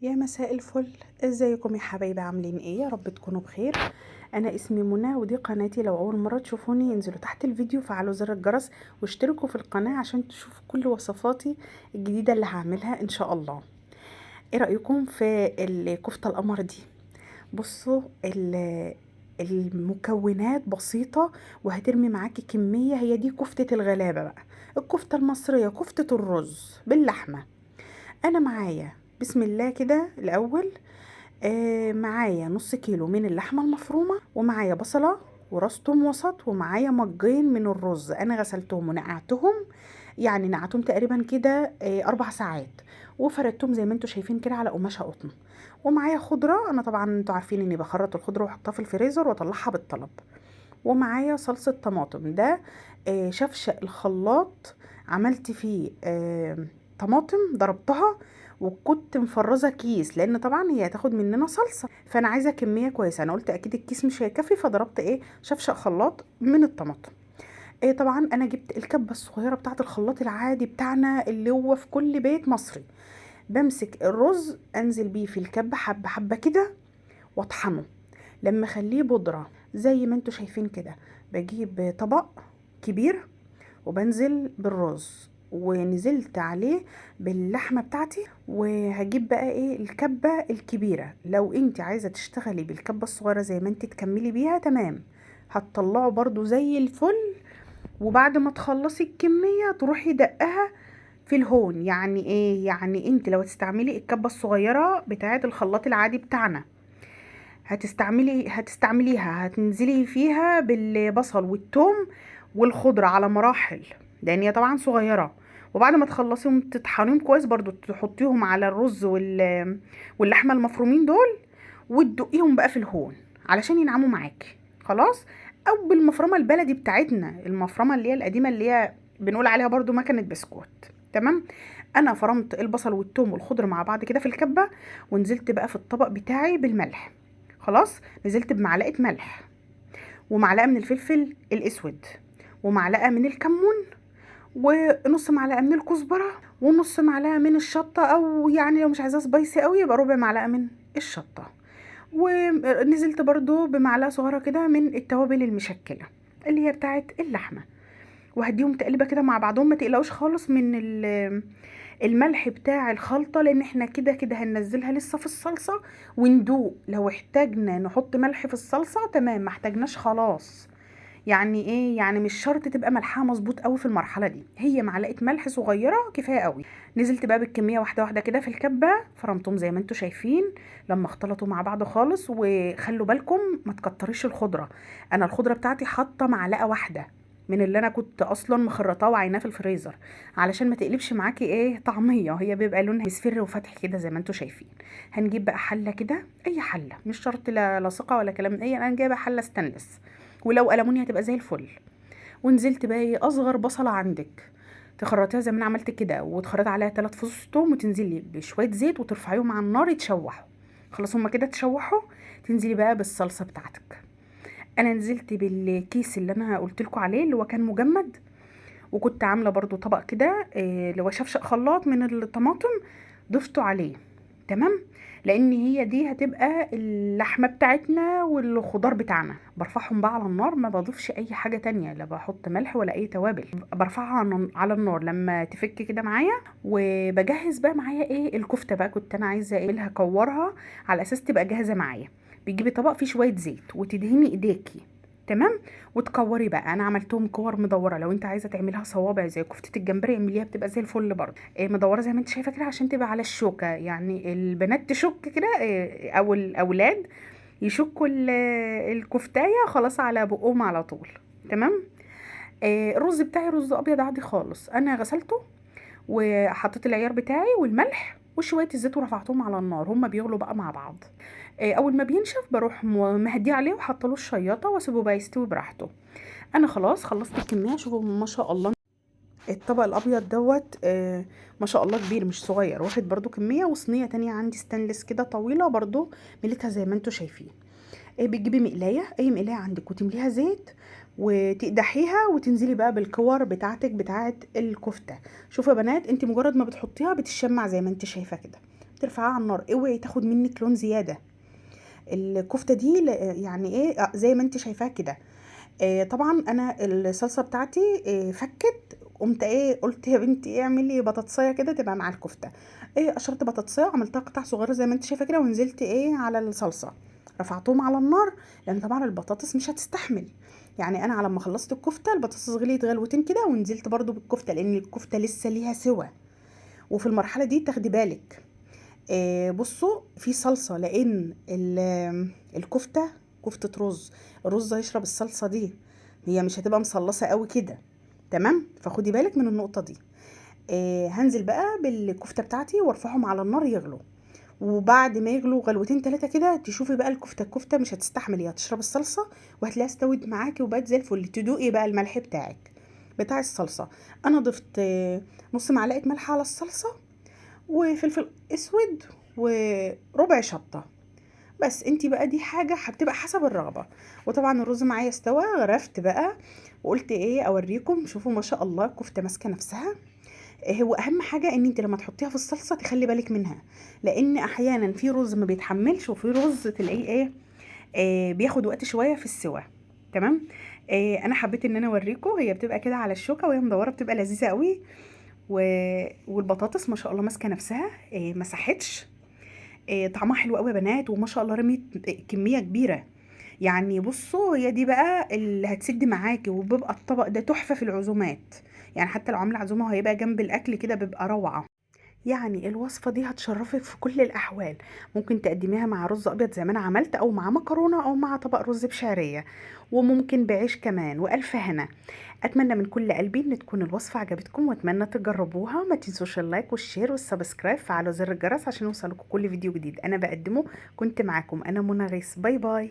يا مساء الفل. ازيكم يا حبايبي؟ عاملين ايه؟ يا رب تكونوا بخير. انا اسمي منى ودي قناتي. لو اول مره تشوفوني انزلوا تحت الفيديو فعلوا زر الجرس واشتركوا في القناه عشان تشوفوا كل وصفاتي الجديده اللي هعملها ان شاء الله. ايه رايكم في الكفته القمر دي؟ بصوا المكونات بسيطه وهترمي معاكي كميه. هي دي كفته الغلابه بقى، الكفته المصريه، كفته الرز باللحمه. انا معايا بسم الله كده الاول، معايا نص كيلو من اللحمة المفرومة، ومعايا بصلة وراس توم وسط، ومعايا مجين من الرز انا غسلتهم ونقعتهم. يعني نقعتهم تقريبا كده 4 ساعات، وفردتهم زي ما انتوا شايفين كده على قماشة قطن. ومعايا خضرة، انا طبعا انتوا عارفين اني بخرط الخضرة واحطها في الفريزر واطلعها بالطلب. ومعايا صلصة طماطم، ده شفشق الخلاط، عملت فيه طماطم ضربتها، وكنت مفرزه كيس لان طبعا هي هتاخد مننا صلصه، فانا عايزه كميه كويسه. انا قلت اكيد الكيس مش هيكفي، فضربت شفشق خلاط من الطماطم. طبعا انا جبت الكبه الصغيره بتاعه الخلاط العادي بتاعنا اللي هو في كل بيت مصري. بمسك الرز انزل بيه في الكبه حبه حبه كده واطحنه لما اخليه بودره زي ما انتوا شايفين كده. بجيب طبق كبير وبنزل بالرز، ونزلت عليه باللحمة بتاعتي، وهجيب بقى الكبة الكبيرة. لو انت عايزة تشتغلي بالكبة الصغيرة زي ما انت تكملي بيها تمام، هتطلعه برضو زي الفل. وبعد ما تخلصي الكمية تروحي دقها في الهون. يعني ايه؟ يعني انت لو تستعملي الكبة الصغيرة بتاعت الخلاط العادي بتاعنا، هتستعمليها، هتنزلي فيها بالبصل والثوم والخضرة على مراحل، لان هي طبعا صغيرة. وبعد ما تخلصيهم تطحنيهم كويس برضو تحطيهم على الرز واللحمة المفرومين دول، وتدقيهم بقى في الهون علشان ينعموا معاكي خلاص. او بالمفرمة البلدي بتاعتنا، المفرمة اللي هي القديمة اللي هي بنقول عليها برضو مكنة بسكوت. تمام. انا فرمت البصل والثوم والخضر مع بعض كده في الكبة، ونزلت بقى في الطبق بتاعي بالملح. خلاص، نزلت بمعلقه ملح، ومعلقه من الفلفل الاسود، ومعلقه من الكمون، ونص معلقه من الكزبره، ونص معلقه من الشطه، او يعني لو مش عايزاه سبايسي قوي يبقى ربع معلقه من الشطه. ونزلت برضو بمعلقه صغيره كده من التوابل المشكله اللي هي بتاعت اللحمه، وهديهم تقليبه كده مع بعضهم. ما تقلقوش خالص من الملح بتاع الخلطة، لان احنا كده كده هننزلها لسه في الصلصة وندوق. لو احتاجنا نحط ملح في الصلصة تمام، ما احتاجناش خلاص. يعني ايه؟ يعني مش شرط تبقى ملحها مظبوط قوي في المرحلة دي، هي معلقة ملح صغيرة كفاية قوي. نزلت بقى بالكمية واحدة واحدة كده في الكبة، فرمتهم زي ما انتوا شايفين لما اختلطوا مع بعض خالص. وخلوا بالكم ما تكتريش الخضرة. انا الخضرة بتاعتي حاطة معلقة واحدة من اللي انا كنت اصلا مخرطاه وعيناه في الفريزر، علشان ما تقلبش معاكي طعميه. هي بيبقى لونها مصفر وفتح كده زي ما انتوا شايفين. هنجيب بقى حله كده، اي حله مش شرط لا لاصقه ولا كلام انا جايبه حله ستانلس، ولو ألمونيا هتبقى زي الفل. ونزلت بقى اصغر بصله عندك تخرطيها زي ما انا عملت كده، وتخرطي عليها 3 فصوص توم، وتنزلي بشويه زيت وترفعيهم على النار يتشوحوا. خلاص هما كده اتشوحوا، تنزلي بقى بالصلصه بتاعتك. انا نزلت بالكيس اللي انا قلت لكم عليه اللي هو كان مجمد، وكنت عامله برضو طبق كده اللي هو شفشق خلاط من الطماطم، ضفته عليه. تمام. لان هي دي هتبقى اللحمه بتاعتنا والخضار بتاعنا. برفعهم بقى على النار، ما بضيفش اي حاجه تانية، لا بحط ملح ولا اي توابل. برفعها على النار لما تفك كده معايا. وبجهز بقى معايا الكفته بقى، كنت انا عايزه اعملها كورها على اساس تبقى جاهزه معايا. بتجيبي طبق فيه شويه زيت وتدهني ايديكي. تمام. وتكوري بقى، انا عملتهم كور مدوره. لو انت عايزه تعملها صوابع زي كفته الجمبري اعمليها، بتبقى زي الفل برضه. مدوره زي ما انت شايفه كده عشان تبقى على الشوكه، يعني البنات تشك كده او الاولاد يشكوا الكفتايه خلاص على بقهم على طول. تمام. الرز بتاعي رز ابيض عادي خالص، انا غسلته وحطيت العيار بتاعي والملح وشويه الزيت ورفعتهم على النار، هما بيغلوا بقى مع بعض. اول ما بينشف بروح مهديه عليه وحاطه له الشياطه واسيبه بقى يستوي براحته. انا خلاص خلصت الكميه. شوفوا ما شاء الله الطبق الابيض دوت ما شاء الله كبير مش صغير، واخد برضو كميه. وصينيه تانية عندي ستانلس كده طويله برضو مليتها زي ما انتوا شايفين. بتجيبي مقلايه، اي مقلايه عندك، وتمليها زيت وتقدحيها، وتنزلي بقى بالكور بتاعتك بتاعت الكفته. شوفوا يا بنات، انت مجرد ما بتحطيها بتشمع زي ما انت شايفه كده. ترفعيها على النار، اوعي تاخد منك لون زياده. الكفته دي يعني ايه، زي ما انت شايفاها كده. طبعا انا الصلصه بتاعتي فكت، قمت ايه قلت يا بنتي ايه اعملي بطاطسايه كده تبقى مع الكفته. قشرت بطاطسايه وعملتها قطع صغيره زي ما انت شايفه كده، ونزلت على الصلصه، رفعتهم على النار، لان طبعا البطاطس مش هتستحمل. يعني انا على ما خلصت الكفته البطاطس غليت غلوتين كده، ونزلت برضو بالكفته لان الكفته لسه ليها سوى. وفي المرحله دي تاخدي بالك، بصوا في صلصة، لان الكفتة كفتة رز، الرز هيشرب الصلصة دي، هي مش هتبقى مصلصة قوي كده. تمام، فخدي بالك من النقطة دي. هنزل بقى بالكفتة بتاعتي وارفعهم على النار يغلوا، وبعد ما يغلوا غلوتين 3 كده تشوفي بقى الكفتة مش هتستحمل، هي هتشرب الصلصة وهتلاقيها استوت معاكي وبقت زي الفل. تدوقي بقى الملح بتاعك بتاع الصلصة. انا ضفت نص معلقة ملح على الصلصة، وفلفل اسود، وربع شطه. بس انتي بقى دي حاجه هتبقى حسب الرغبه. وطبعا الرز معايا استوى، غرفت بقى وقلت اوريكم. شوفوا ما شاء الله الكفته ماسكه نفسها. هو اهم حاجه ان انت لما تحطيها في الصلصه تخلي بالك منها، لان احيانا في رز ما بيتحملش، وفي رز تلاقيه بياخد وقت شويه في السوا. تمام. انا حبيت ان انا اوريكم، هي بتبقى كده على الشوكه وهي مدوره، بتبقى لذيذه قوي. و... والبطاطس ما شاء الله ماسكه نفسها، مسحتش. طعمها حلو قوي يا بنات، وما شاء الله رميت كميه كبيره. يعني بصوا هي دي بقى اللي هتسد معاكي، وبيبقى الطبق ده تحفه في العزومات. يعني حتى لو عامله عزومه وهيبقى جنب الاكل كده بيبقى روعه. يعني الوصفه دي هتشرفك في كل الاحوال. ممكن تقدميها مع رز ابيض زي ما انا عملت، او مع مكرونه، او مع طبق رز بشعريه، وممكن بعيش كمان، والف هنا. اتمنى من كل قلبي ان تكون الوصفه عجبتكم، واتمنى تجربوها. ما تنسوش اللايك والشير والسبسكرايب، فعلوا زر الجرس عشان يوصلكم كل فيديو جديد انا بقدمه. كنت معاكم انا منى غيث، باي باي.